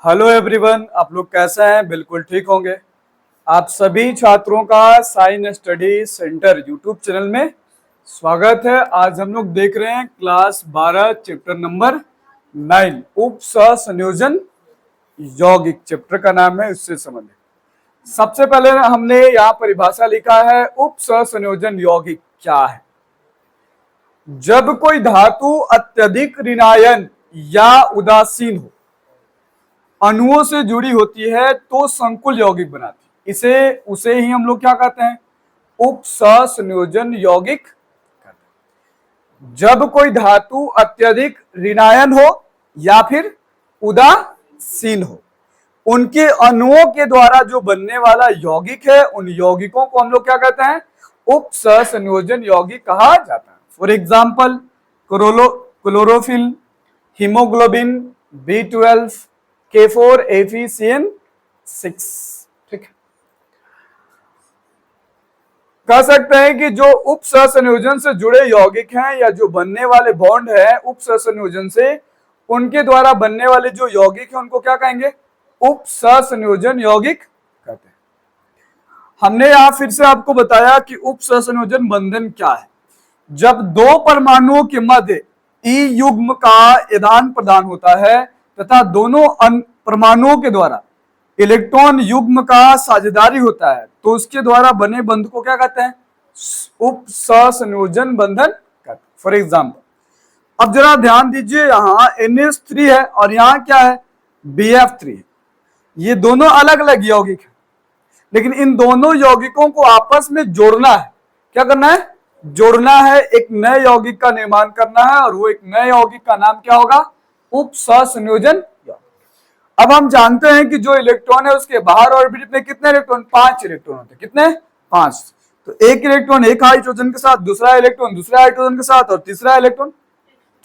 Hello everyone, आप लोग कैसे हैं? बिल्कुल ठीक होंगे। आप सभी छात्रों का science study centre YouTube channel में स्वागत है। आज हम लोग देख रहे हैं क्लास 12 चैप्टर नंबर 9 उप सहसंयोजन यौगिक। चैप्टर का नाम है उससे संबंधित। सबसे पहले हमने यहाँ परिभाषा लिखा है, उप सहसंयोजन यौगिक क्या है। जब कोई धातु अत्यधिक ऋणायन या उदासीन हो, अणुओं से जुड़ी होती है तो संकुल यौगिक बनाती है। उसे ही हम लोग क्या कहते हैं? उप सहसंयोजन यौगिक कहते हैं। जब कोई धातु अत्यधिक ऋणायन हो या फिर उदासीन हो, उनके अणुओं के द्वारा जो बनने वाला यौगिक है, उन यौगिकों को हम लोग क्या कहते हैं? उप सहसंयोजन यौगिक कहा जाता है। For example, chlorophyll, haemoglobin, B12, K4, FeCN6। ठीक है, कह सकते हैं कि जो उप सहसंयोजन से जुड़े यौगिक हैं या जो बनने वाले बॉन्ड है उप सहसंयोजन से, उनके द्वारा बनने वाले जो यौगिक है उनको क्या कहेंगे? उप सहसंयोजन यौगिक कहते हैं। हमने यहां फिर से आपको बताया कि उप सहसंयोजन बंधन क्या है। जब दो परमाणुओं के मध्य ई युग्म का आदान प्रदान होता है तथा दोनों परमाणुओं के द्वारा इलेक्ट्रॉन युग्म का साझेदारी होता है, तो उसके द्वारा बने बंध को क्या कहते हैं? उप सहसंयोजन बंधन कहते हैं। फॉर एग्जाम्पल, अब जरा ध्यान दीजिए, यहाँ NH3 है और यहाँ क्या है? BF3 है। ये दोनों अलग अलग यौगिक है, लेकिन इन दोनों यौगिकों को आपस में जोड़ना है। क्या करना है? जोड़ना है, एक नए यौगिक का निर्माण करना है, और वो एक नए यौगिक का नाम क्या होगा? उप सहसंयोजन यौगिक। अब हम जानते हैं कि जो इलेक्ट्रॉन है उसके बाहर ऑर्बिट में कितने इलेक्ट्रॉन? 5 इलेक्ट्रॉन होते हैं। कितने? 5। तो एक इलेक्ट्रॉन एक हाइड्रोजन के साथ, दूसरा इलेक्ट्रॉन दूसरे हाइड्रोजन के साथ, और तीसरा इलेक्ट्रॉन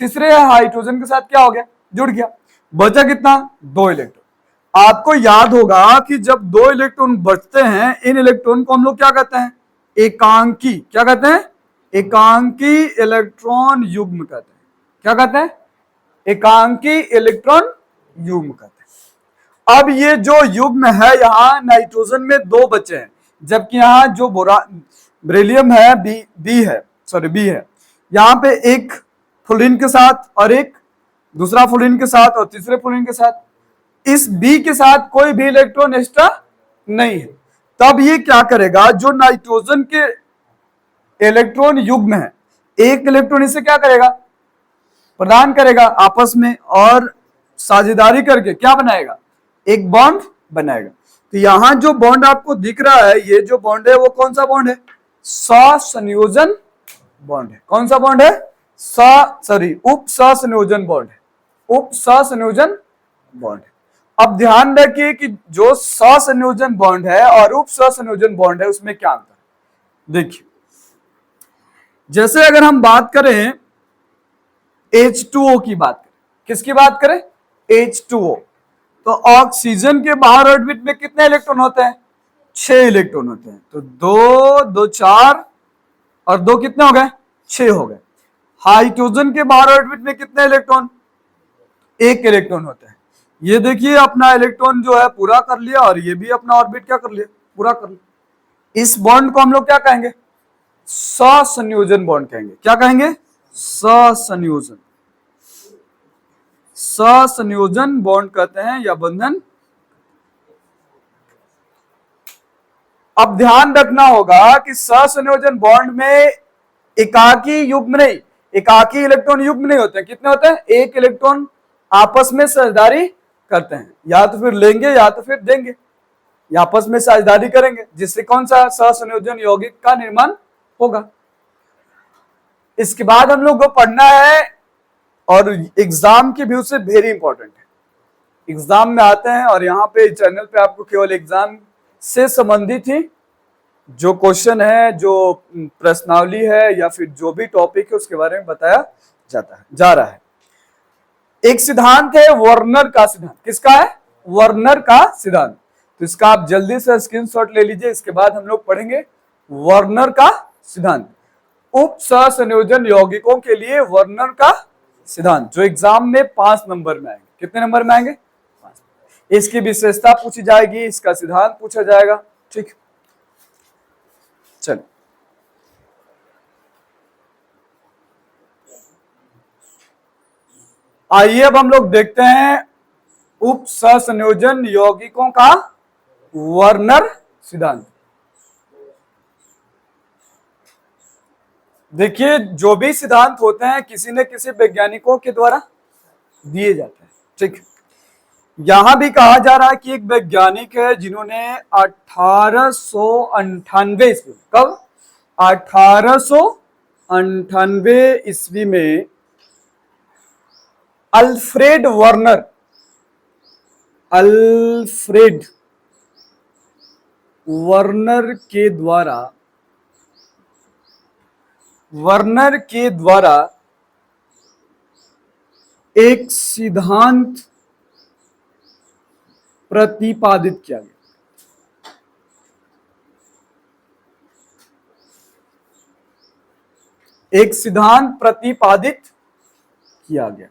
तीसरे हाइड्रोजन के साथ क्या हो गया? जुड़ गया। बचा कितना? 2 इलेक्ट्रॉन। आपको याद होगा कि जब 2 इलेक्ट्रॉन बचते हैं, इन इलेक्ट्रॉन को हम लोग क्या कहते हैं? एकांकी। क्या कहते हैं? एकांकी इलेक्ट्रॉन युग्म कहते हैं। क्या कहते हैं? एकांकी इलेक्ट्रॉन युग्म कहते हैं। अब ये जो युग्म है, यहाँ नाइट्रोजन में 2 बचे हैं, जबकि यहाँ जो बेरिलियम है बी है। यहाँ पे एक फ्लोरीन के साथ और एक दूसरा फ्लोरीन के साथ और तीसरे फ्लोरीन के साथ। इस बी के साथ कोई भी इलेक्ट्रॉन एक्स्ट्रा नहीं है। तब ये क्या करेगा? जो नाइट्रोजन के इलेक्ट्रॉन युग्म है, एक इलेक्ट्रॉन इसे क्या करेगा? प्रदान करेगा आपस में, और साझेदारी करके क्या बनाएगा? एक बॉन्ड बनाएगा। तो यहां जो बॉन्ड आपको दिख रहा है, ये जो बॉन्ड है वो कौन सा बॉन्ड है? सहसंयोजन बॉन्ड है। कौन सा बॉन्ड है? उप सहसंयोजन बॉन्ड है। उप सहसंयोजन बॉन्ड है। अब ध्यान रखिए कि जो सहसंयोजन बॉन्ड है और उप सहसंयोजन बॉन्ड है, उसमें क्या अंतर है। देखिए, जैसे अगर हम बात करें H2O की बात करें, किसकी बात करें? H2O। तो ऑक्सीजन के बाहर ऑर्बिट में कितने इलेक्ट्रॉन होते हैं? 6 इलेक्ट्रॉन होते हैं। तो 2 2 4 और 2 कितने हो गए? 6 हो गए। हाइड्रोजन के बाहर ऑर्बिट में कितने इलेक्ट्रॉन? 1 इलेक्ट्रॉन होता है। ये देखिए, अपना इलेक्ट्रॉन जो है पूरा कर लिया, और ये भी अपना ऑर्बिट क्या कर लिया? पूरा कर लिया। इस बॉन्ड को हम लोग क्या कहेंगे? सहसंयोजन बॉन्ड कहेंगे। क्या कहेंगे? सहसंयोजन बॉन्ड कहते हैं या बंधन। अब ध्यान रखना होगा कि सहसंयोजन बॉन्ड में एकाकी युग्म नहीं, एकाकी इलेक्ट्रॉन युग्म नहीं होते हैं। कितने होते हैं? 1 इलेक्ट्रॉन आपस में साझेदारी करते हैं, या तो फिर लेंगे या तो फिर देंगे, या आपस में साझेदारी करेंगे, जिससे कौन सा सहसंयोजन यौगिक का निर्माण होगा। इसके बाद हम लोग को पढ़ना है, और एग्जाम के व्यू से वेरी इंपॉर्टेंट है। एग्जाम में आते हैं और यहाँ पे चैनल पे आपको केवल एग्जाम से संबंधित ही जो क्वेश्चन है, जो प्रश्नावली है, या फिर जो भी टॉपिक है उसके बारे में बताया जा रहा है। एक सिद्धांत है वर्नर का सिद्धांत। किसका है? वर्नर का सिद्धांत। तो इसका आप जल्दी से स्क्रीनशॉट ले लीजिए। इसके बाद हम लोग पढ़ेंगे वर्नर का सिद्धांत। उप सहसंयोजन यौगिकों के लिए वर्नर का सिद्धांत, जो एग्जाम में 5 नंबर में आएंगे। कितने नंबर में आएंगे? 5। इसकी विशेषता पूछी जाएगी, इसका सिद्धांत पूछा जाएगा। ठीक, चल आइए अब हम लोग देखते हैं उप सहसंयोजन यौगिकों का वर्नर सिद्धांत। देखिए, जो भी सिद्धांत होते हैं किसी न किसी वैज्ञानिकों के द्वारा दिए जाते हैं। ठीक, यहां भी कहा जा रहा है कि एक वैज्ञानिक है जिन्होंने 1898 ईस्वी, कब, 1898 ईस्वी में अल्फ्रेड वर्नर के द्वारा एक सिद्धांत प्रतिपादित किया गया। एक सिद्धांत प्रतिपादित किया गया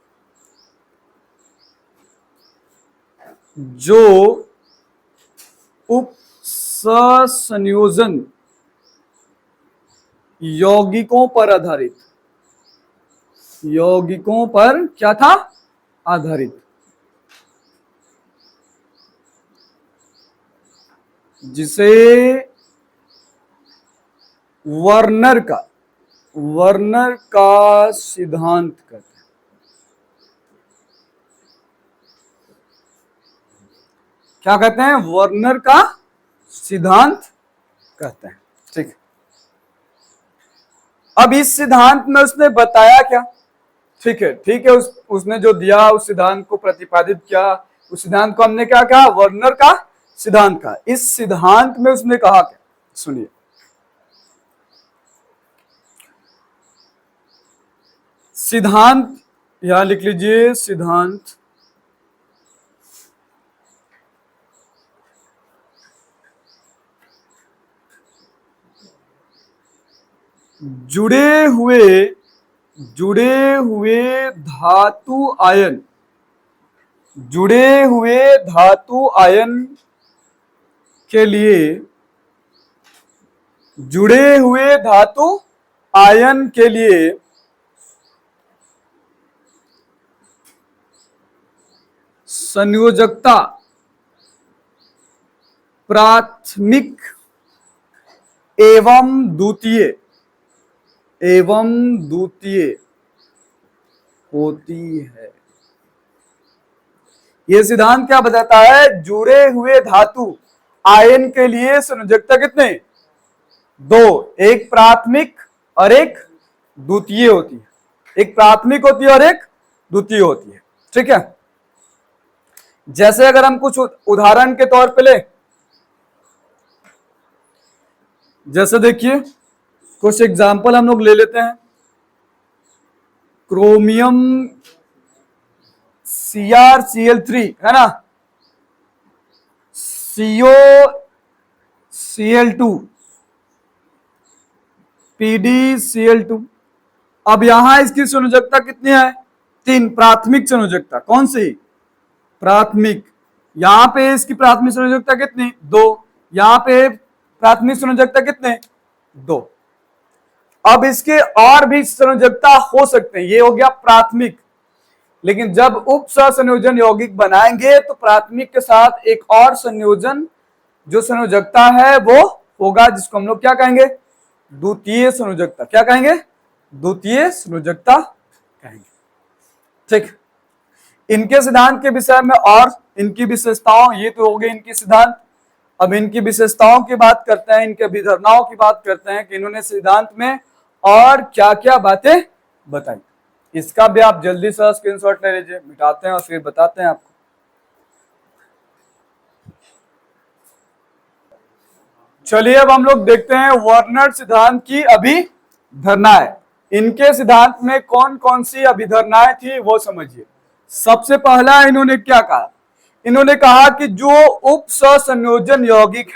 जो उप सहसंयोजन यौगिकों पर क्या था, आधारित, जिसे वर्नर का सिद्धांत कहते हैं। क्या कहते हैं, वर्नर का सिद्धांत कहते हैं। ठीक, अब इस सिद्धांत में उसने बताया क्या, ठीक है, उसने जो दिया उस सिद्धांत को प्रतिपादित किया, उस सिद्धांत को हमने क्या कहा, वर्नर का सिद्धांत कहा। इस सिद्धांत में उसने कहा क्या, सुनिए, सिद्धांत यहां लिख लीजिए, सिद्धांत जुड़े हुए धातु आयन के लिए संयोजकता प्राथमिक एवं द्वितीय होती है। यह सिद्धांत क्या बताता है, जुड़े हुए धातु आयन के लिए संयोजकता कितने, दो, एक प्राथमिक और एक द्वितीय होती है। एक प्राथमिक होती है और एक द्वितीय होती है। ठीक है, जैसे अगर हम कुछ उदाहरण के तौर पे ले, जैसे देखिए कुछ एग्जाम्पल हम लोग ले लेते हैं। क्रोमियम CrCl3 है ना, COCl2, PdCl2। अब यहां इसकी संयोजकता कितनी है, 3, प्राथमिक संयोजकता। कौन सी, प्राथमिक। यहां पे इसकी प्राथमिक संयोजकता कितनी, 2। यहां पे प्राथमिक संयोजकता कितने, 2। अब इसके और भी संयोजकता हो सकते हैं, ये हो गया प्राथमिक। लेकिन जब उप सहसंयोजन यौगिक बनाएंगे तो प्राथमिक के साथ एक और संयोजन जो संयोजकता है वो होगा, जिसको हम लोग क्या कहेंगे, द्वितीय संयोजकता। क्या कहेंगे, द्वितीय संयोजकता कहेंगे। ठीक, इनके सिद्धांत के विषय में और इनकी विशेषताओं, ये तो हो गए इनके सिद्धांत। अब इनकी विशेषताओं की बात करते हैं, इनके अभिधारणाओं की बात करते हैं कि इन्होंने सिद्धांत में और क्या क्या बातें बताई। इसका भी आप जल्दी से स्क्रीनशॉट ले लीजिए, मिटाते हैं और फिर बताते हैं आपको। चलिए अब हम लोग देखते हैं वर्नर सिद्धांत की अभिधारणाएं। इनके सिद्धांत में कौन कौन सी अभिधारणाएं थी वो समझिए। सबसे पहला इन्होंने क्या कहा, इन्होंने कहा कि जो उप सहसंयोजन यौगिक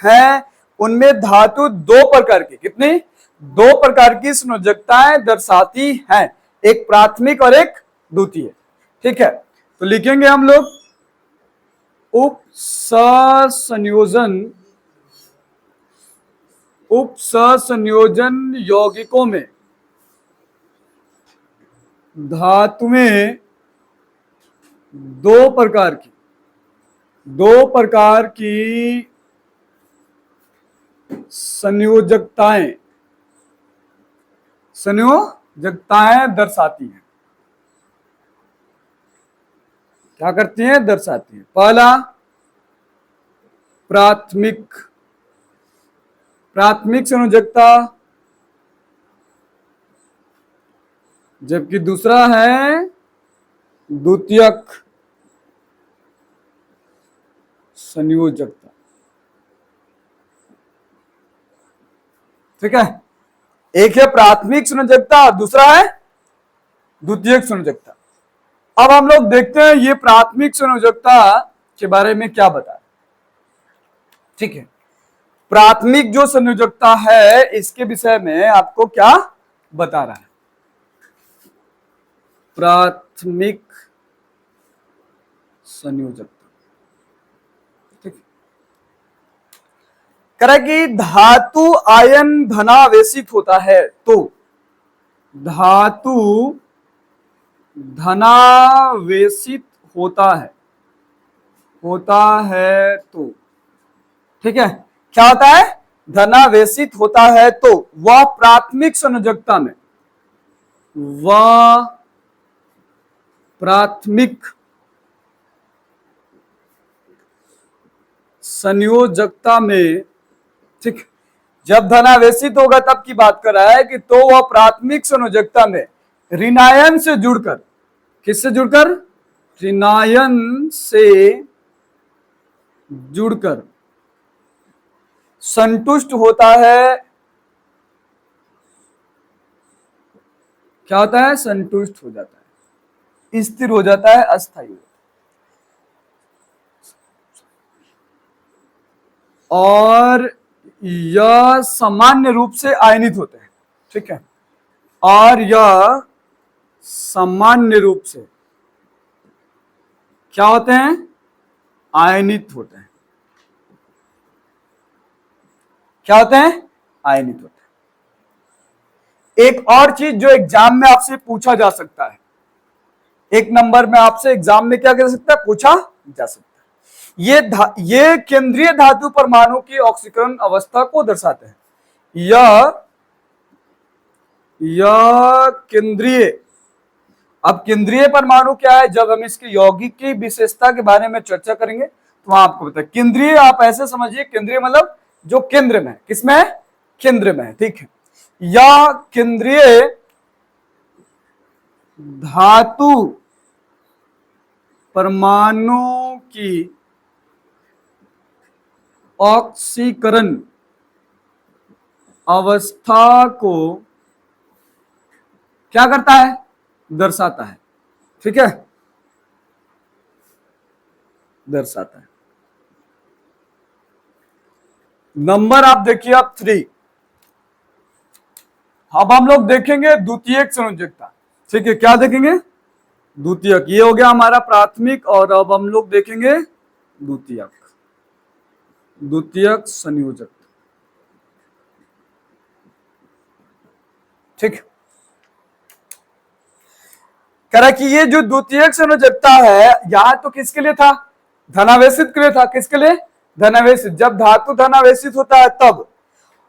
हैं, उनमें धातु 2 प्रकार की, कितनी, 2 प्रकार की संयोजकताएं दर्शाती हैं, एक प्राथमिक और एक द्वितीय। ठीक है, तो लिखेंगे हम लोग उपसंयोजन यौगिकों में धातुएं दो प्रकार की संयोजकताएं दर्शाती हैं। क्या करती हैं? दर्शाती हैं। पहला प्राथमिक संयोजकता, जबकि दूसरा है द्वितीयक संयोजकता। ठीक है, एक है प्राथमिक संयोजकता, दूसरा है द्वितीयक संयोजकता। अब हम लोग देखते हैं ये प्राथमिक संयोजकता के बारे में क्या बता रहा है। ठीक है, प्राथमिक जो संयोजकता है इसके विषय में आपको क्या बता रहा है। प्राथमिक संयोजकता, ठीक है, कह रहा है कि धातु आयन धनावेशित होता है तो धातु धनावेशित होता है तो, ठीक है, क्या होता है? धनावेशित होता है तो वह प्राथमिक संयोजकता में ठीक, जब धनावेशित होगा तब की बात कर रहा है कि तो वह प्राथमिक संयोजकता में ऋणायन से जुड़कर, किससे जुड़कर? ऋणायन से जुड़कर संतुष्ट होता है। क्या होता है? संतुष्ट हो जाता है, स्थिर हो जाता है, अस्थायी हो जाता है, और यह सामान्य रूप से आयनित होते हैं। ठीक है, और यह सामान्य रूप से क्या होते हैं? आयनित होते हैं। क्या होते हैं? आयनित होते हैं। एक और चीज जो एग्जाम में आपसे पूछा जा सकता है, एक नंबर में आपसे एग्जाम में क्या कर सकता है? पूछा जा सकता है। ये केंद्रीय धातु परमाणु की ऑक्सीकरण अवस्था को दर्शाते हैं। यह केंद्रीय, अब केंद्रीय परमाणु क्या है? जब हम इसकी यौगिक की विशेषता के बारे में चर्चा करेंगे तो वहां आपको बताए। केंद्रीय आप ऐसे समझिए, केंद्रीय मतलब जो केंद्र में है। किसमें है? केंद्र में है। ठीक है, यह केंद्रीय धातु परमाणु की ऑक्सीकरण अवस्था को क्या करता है? दर्शाता है। ठीक है, दर्शाता है। नंबर आप देखिए, आप 3। अब हम लोग देखेंगे द्वितीयक संयोजकता। ठीक है, क्या देखेंगे? द्वितीयक। ये हो गया हमारा प्राथमिक, और अब हम लोग देखेंगे द्वितीयक संयोजकता। ठीक, कह रहा कि ये जो द्वितीयक संयोजकता है यहां तो किसके लिए था? धनावेशित के लिए था। किसके लिए? धनावेशित। जब धातु धनावेशित होता है तब।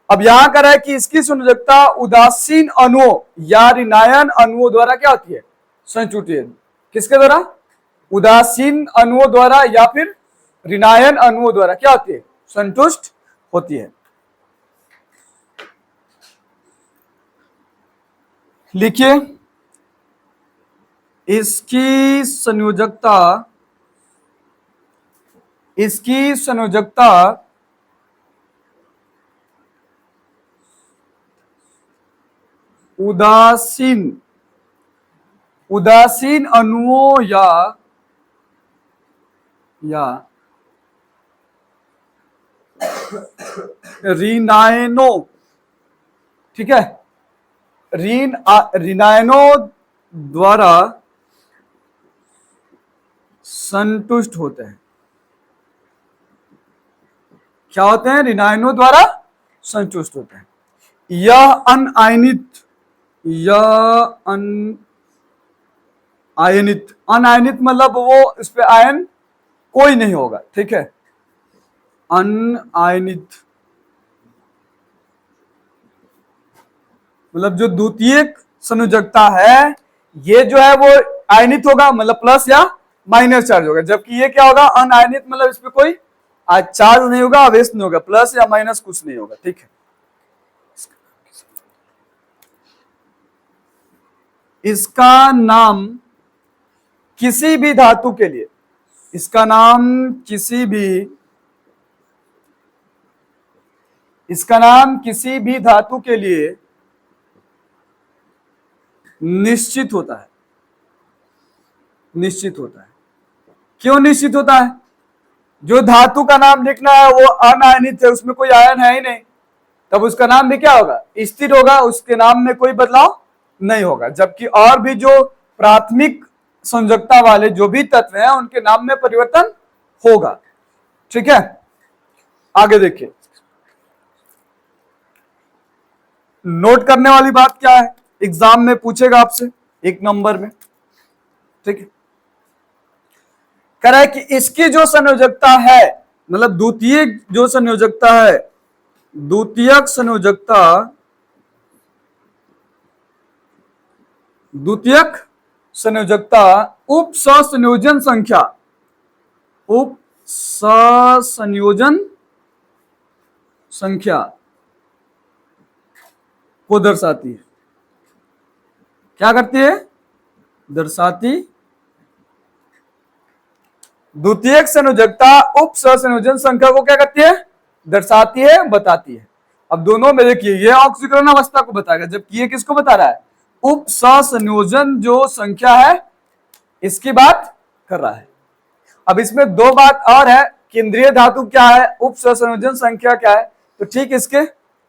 अब यहां कह रहा है कि इसकी संयोजकता उदासीन अणुओं या ऋणायन अणुओं द्वारा क्या होती है? संयुक्त होती है। किसके द्वारा? उदासीन अणुओं द्वारा या फिर ऋणायन अणुओं द्वारा क्या होती है? संतुष्ट होती है। लिखिए, इसकी संयोजकता उदासीन अणुओं या ऋणायनों, ठीक है, ऋणायनों द्वारा संतुष्ट होते हैं। क्या होते हैं? ऋणायनों द्वारा संतुष्ट होते हैं। यह अनायनित मतलब वो इस पे आयन कोई नहीं होगा, ठीक है। अनायनित मतलब जो द्वितीयक संयोजकता है, ये जो है वो आयनित होगा, मतलब प्लस या माइनस चार्ज होगा, जबकि ये क्या होगा? अनायनित मतलब इस पे कोई चार्ज नहीं होगा, आवेश नहीं होगा, प्लस या माइनस कुछ नहीं होगा, ठीक है। इसका नाम किसी भी धातु के लिए, इसका नाम किसी भी धातु के लिए निश्चित होता है। निश्चित होता है। क्यों निश्चित होता है? जो धातु का नाम लिखना है वो अनायनित है, उसमें कोई आयन है ही नहीं, तब उसका नाम भी क्या होगा? स्थिर होगा, उसके नाम में कोई बदलाव नहीं होगा। जबकि और भी जो प्राथमिक संयोजकता वाले जो भी तत्व हैं उनके नाम में परिवर्तन होगा, ठीक है। आगे देखिए, नोट करने वाली बात क्या है, एग्जाम में पूछेगा आपसे 1 नंबर में, ठीक है। कह रहा है कि इसकी जो संयोजकता है, मतलब द्वितीयक जो संयोजकता है, द्वितीयक संयोजकता उप सहसंयोजन संख्या को दर्शाती है। क्या करती है? दर्शाती। द्वितीयक संयोजकता उप सहसंयोजन संख्या को क्या करती है? दर्शाती है, बताती है। अब दोनों में देखिए, ये ऑक्सीकरण अवस्था को बताएगा, जबकि ये किसको बता रहा है? उप सहसंयोजन जो संख्या है इसकी बात कर रहा है। अब इसमें 2 बात और है, केंद्रीय धातु क्या है, उप सहसंयोजन संख्या क्या है, तो ठीक इसके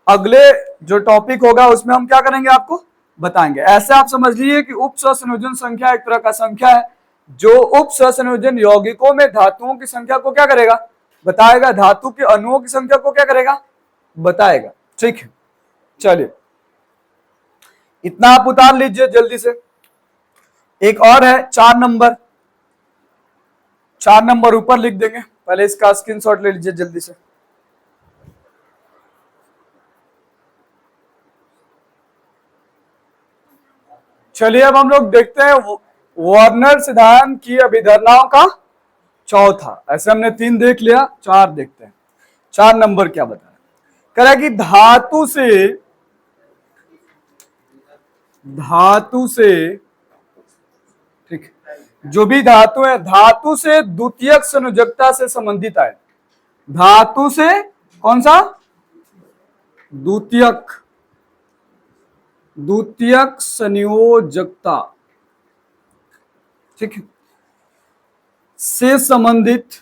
अगले जो टॉपिक होगा उसमें हम क्या करेंगे, आपको बताएंगे। ऐसे आप समझ लीजिए कि उप सहसंयोजन संख्या एक तरह का संख्या है जो उप सहसंयोजन यौगिकों में धातुओं की संख्या को क्या करेगा? बताएगा। धातु के अणुओं की संख्या को क्या करेगा? बताएगा, ठीक है। चलिए, इतना आप उतार लीजिए जल्दी से। एक और है 4 नंबर, 4 नंबर ऊपर लिख देंगे, पहले इसका स्क्रीनशॉट ले लीजिए जल्दी से। चलिए अब हम लोग देखते हैं वार्नर सिद्धांत की अभिधारणाओं का चौथा। ऐसे हमने 3 देख लिया, 4 देखते हैं। 4 नंबर क्या बता रहा है? कह रहा है कि धातु से ठीक, जो भी धातु है, धातु से द्वितीयक संयोजकता से संबंधित है। धातु से कौन सा? द्वितीयक संयोजकता, ठीक है, से संबंधित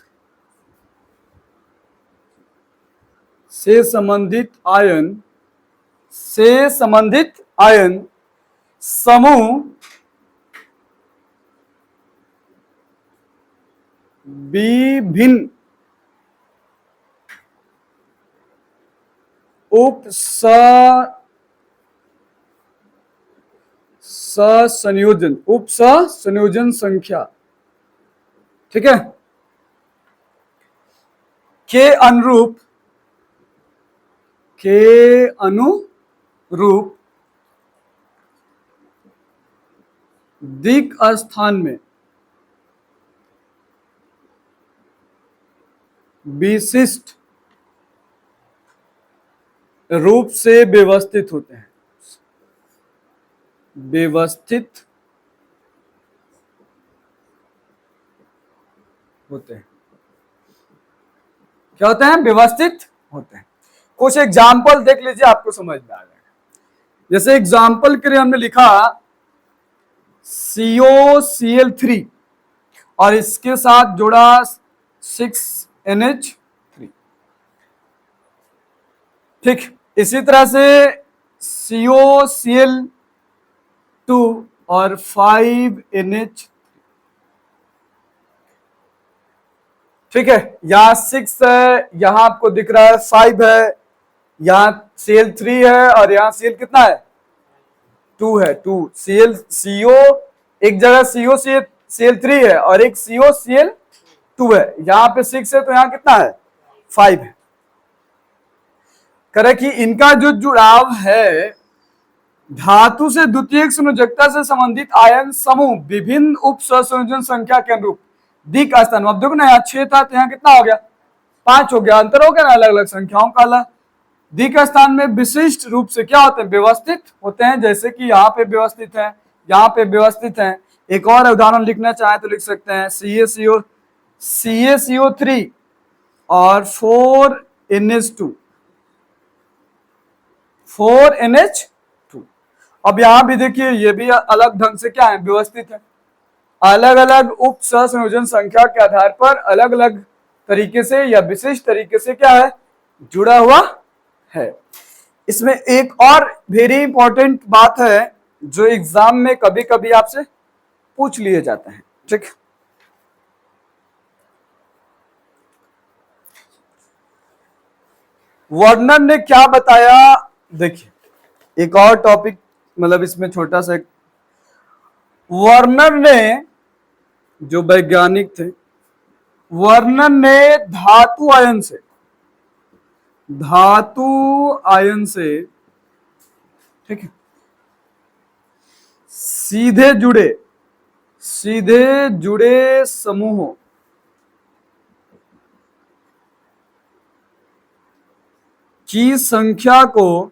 आयन समूह विभिन्न उप सहसंयोजन संख्या, ठीक है, के अनुरूप दिक् स्थान में विशिष्ट रूप से व्यवस्थित होते हैं। क्या होते हैं? व्यवस्थित होते हैं। कुछ एग्जाम्पल देख लीजिए, आपको समझ में आ जाएगा। जैसे एग्जाम्पल के लिए हमने लिखा COCl3 और इसके साथ जुड़ा 6NH3, ठीक। इसी तरह से COCl2 और 5NH, ठीक है, यहाँ 6 है, यहाँ आपको दिख रहा है 5 है, यहाँ Cl3 है और यहाँ Cl कितना है 2 है। 2 CO एक जगह Cl3 है और एक Cl2 है, यहाँ पे 6 है तो यहाँ कितना है 5 है। करें कि इनका जो जुड़ाव है धातु से द्वितीयक संयोजकता से संबंधित आयन समूह विभिन्न उप सहसंयोजन संख्या के अनुरूप दी का स्थान। अब देखो ना, यहाँ 6 था तो यहाँ कितना हो गया 5 हो गया, अंतर हो गया ना अलग अलग संख्याओं का। अलग दी का स्थान में विशिष्ट रूप से क्या होते हैं, व्यवस्थित होते हैं, जैसे कि यहाँ पे व्यवस्थित है, यहाँ पे व्यवस्थित है। एक और उदाहरण लिखना चाहे तो लिख सकते हैं CaCO3 और 4NH2 4NH2। अब यहां भी देखिए ये भी अलग ढंग से क्या है, व्यवस्थित है। अलग अलग उप सहसंयोजन संख्या के आधार पर अलग अलग तरीके से या विशिष्ट तरीके से क्या है, जुड़ा हुआ है। इसमें एक और वेरी इंपॉर्टेंट बात है जो एग्जाम में कभी कभी आपसे पूछ लिए जाते हैं। ठीक, वर्नर ने क्या बताया, देखिए एक और टॉपिक, मतलब इसमें छोटा सा, वर्नर ने, जो वैज्ञानिक थे, वर्नर ने धातु आयन से ठीक है सीधे जुड़े समूहों की संख्या को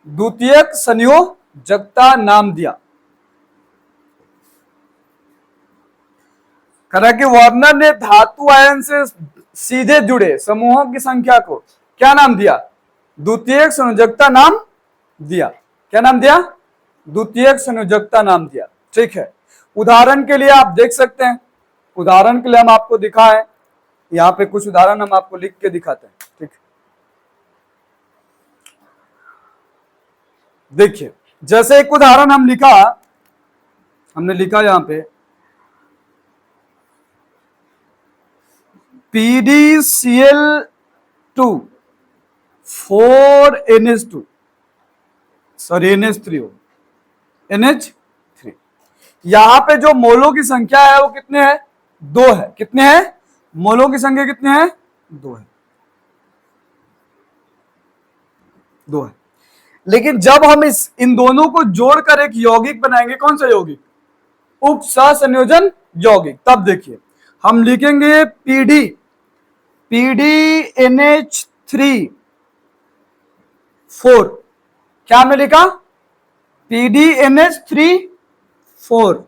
द्वितीयक संयोजकता नाम दिया। कहा कि वर्नर ने धातु आयन से सीधे जुड़े समूहों की संख्या को क्या नाम दिया, द्वितीयक संयोजकता नाम दिया। क्या नाम दिया, द्वितीयक संयोजकता नाम दिया। ठीक है, उदाहरण के लिए आप देख सकते हैं, उदाहरण के लिए हम आपको दिखाएं, यहाँ पे कुछ उदाहरण हम आपको लिख के दिखाते हैं। ठीक, देखिए जैसे एक उदाहरण हमने लिखा यहाँ पे PdCl2 4NH2 सॉरी NH3 हो, NH3। यहां पे जो मोलों की संख्या है वो कितने हैं, 2 है। कितने हैं, मोलों की संख्या कितने हैं, 2 है, 2 है। लेकिन जब हम इन दोनों को जोड़कर एक यौगिक बनाएंगे, कौन सा यौगिक, उप सहसंयोजन यौगिक, तब देखिए हम लिखेंगे PdNH3 4। क्या में लिखा, PdNH3 4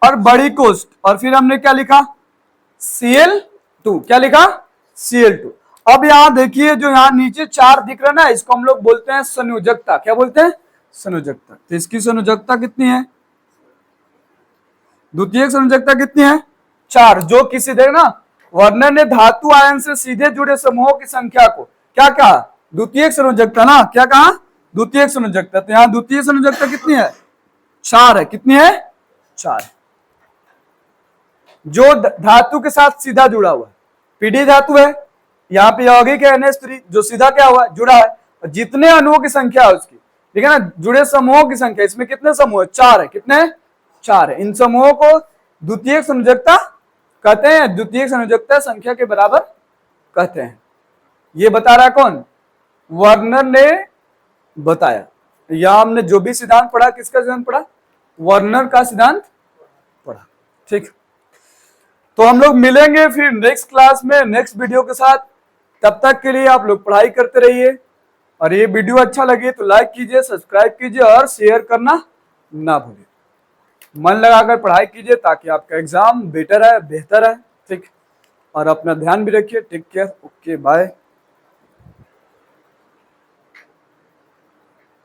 और बड़ी कोष्ठ, और फिर हमने क्या लिखा, Cl2। क्या लिखा, Cl2। अब यहां देखिए जो यहां नीचे 4 दिख रहा है ना, इसको हम लोग बोलते हैं संयोजकता। क्या बोलते हैं, संयोजकता। तो इसकी संयोजकता कितनी है, द्वितीयक संयोजकता कितनी है, 4। जो किसी देखना, वर्नर ने धातु आयन से सीधे जुड़े समूहों की संख्या को क्या कहा, द्वितीयक संयोजकता ना, क्या कहा, द्वितीयक संयोजकता। तो यहां द्वितीय संयोजकता कितनी है, 4 है। कितनी है, 4 है। जो धातु के साथ सीधा जुड़ा हुआ है, पीडी धातु है, यहाँ पे यौगिक है NH3 जो सीधा क्या हुआ, जुड़ा है। और जितने अणुओं की संख्या है उसकी, ठीक है ना, जुड़े समूहों की संख्या, इसमें कितने समूह है, 4 है। कितने, 4 है। इन समूहों को द्वितीयक संयोजकता कहते हैं, द्वितीयक संयोजकता संख्या के बराबर कहते हैं। ये बता रहा कौन, वर्नर ने बताया। यहां हमने जो भी सिद्धांत पढ़ा, किसका सिद्धांत पढ़ा, वर्नर का सिद्धांत पढ़ा। ठीक, तो हम लोग मिलेंगे फिर नेक्स्ट क्लास में नेक्स्ट वीडियो के साथ। तब तक के लिए आप लोग पढ़ाई करते रहिए, और ये वीडियो अच्छा लगे तो लाइक कीजिए, सब्सक्राइब कीजिए और शेयर करना ना भूलिए। मन लगाकर पढ़ाई कीजिए ताकि आपका एग्जाम बेहतर है। ठीक, और अपना ध्यान भी रखिए। Take care, okay, bye.